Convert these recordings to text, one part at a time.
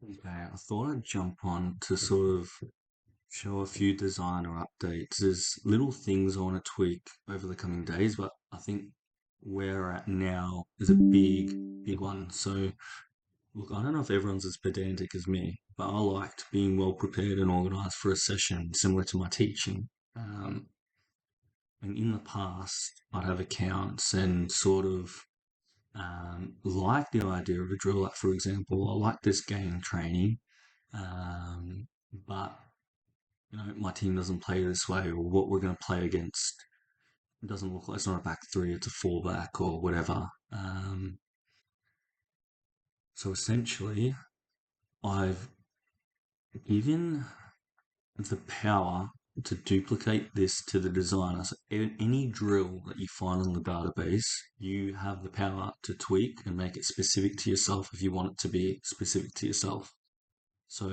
Okay, I thought I'd jump on to sort of show a few designer updates. There's little things I want to tweak over the coming days, but I think where we're at now is a big one. So, look, I don't know if everyone's as pedantic as me, but I liked being well prepared and organized for a session similar to my teaching. Um, and in the past, I'd have accounts and sort of like the idea of a drill. Like, for example, I like this game training, but my team doesn't play this way, or what we're going to play against it doesn't look like it's not a back three, it's a four back or whatever. So essentially, I've given the power to duplicate this to the designer. So any drill that you find on the database, you have the power to tweak and make it specific to yourself if you want it to be specific to yourself. So,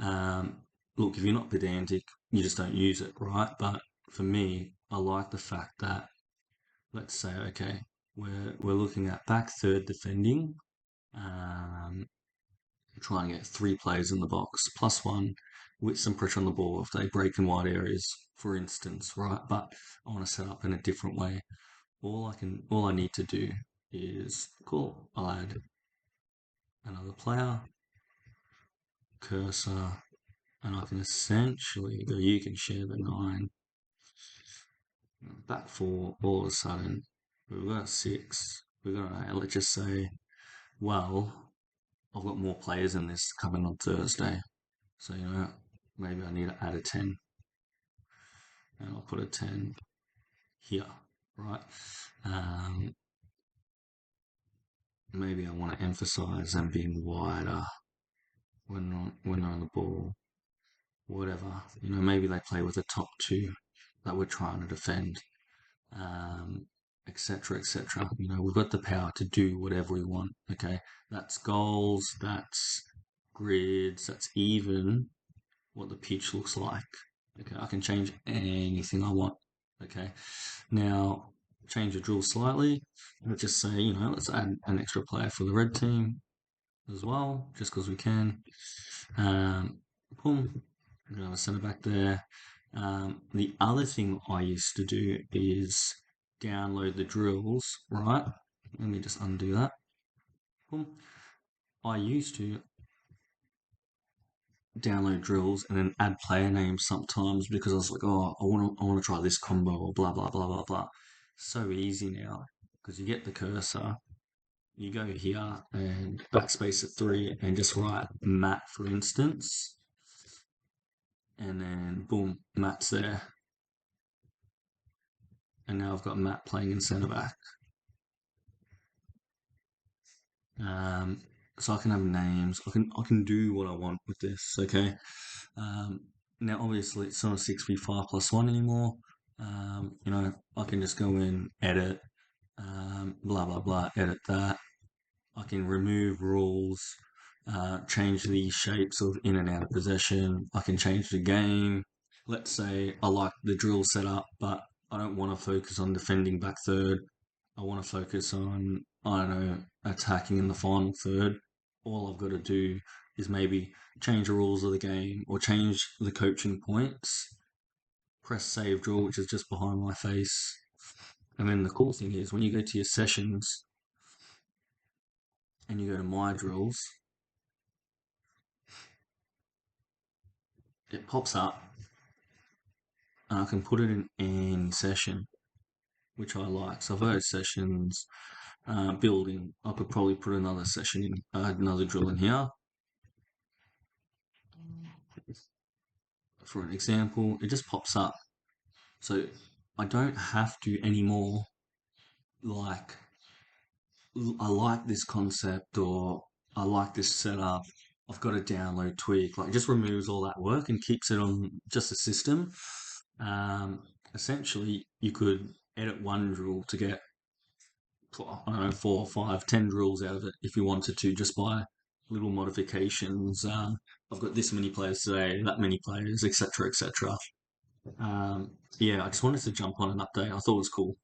um, look, if you're not pedantic, you just don't use it, right? But for me, I like the fact that let's say, okay, we're looking at back third defending, um, trying to get three players in the box, plus one with some pressure on the ball if they break in wide areas, for instance, right? But I want to set up in a different way. All I need to do is cool. I'll add another player, cursor, and I can essentially go. You can share the nine, back four. All of a sudden, we've got a six. We've got an eight. Let's just say, well, I've got more players in this coming on Thursday. So, maybe I need to add a 10 and I'll put a 10 here, right? Um, Maybe I want to emphasize them being wider when on the ball, whatever. Maybe they play with the top two that we're trying to defend, um, etc., etc. We've got the power to do whatever we want. Okay, that's goals, that's grids, that's even what the pitch looks like. Okay, I can change anything I want. Okay, now change the drill slightly. Let's just say, let's add an extra player for the red team as well, just because we can. Um, Boom, we're gonna have a centre back there. The other thing I used to do is download the drills, right? Let me just undo that. Boom. I used to download drills and then add player names sometimes because I was like, oh, I want to try this combo or blah blah blah blah blah. So easy now because you get the cursor, you go here and backspace at three and just write Matt for instance, and then boom, Matt's there, and now I've got Matt playing in centre back. Um, so I can have names. I can do what I want with this. Okay. Um, Now obviously it's not a 6v5 plus one anymore. I can just go in, edit, blah blah blah, edit that. I can remove rules, change the shapes of in and out of possession. I can change the game. Let's say I like the drill setup, but I don't want to focus on defending back third. I want to focus on, I don't know, attacking in the final third. All I've got to do is maybe change the rules of the game or change the coaching points, press save drill, which is just behind my face. And then the cool thing is when you go to your sessions and you go to my drills, it pops up and I can put it in any session, which I like. So for those sessions, building, I could probably put another session in, another drill in here. For an example, it just pops up. So I don't have to anymore like, I like this concept or I like this setup. I've got to download tweak. Like, it just removes all that work and keeps it on just a system. Um, Essentially, you could edit one drill to get, I don't know, four, five, 10 drills out of it if you wanted to, just by little modifications. I've got this many players today, that many players, etc., etc. Yeah, I just wanted to jump on an update. I thought it was cool.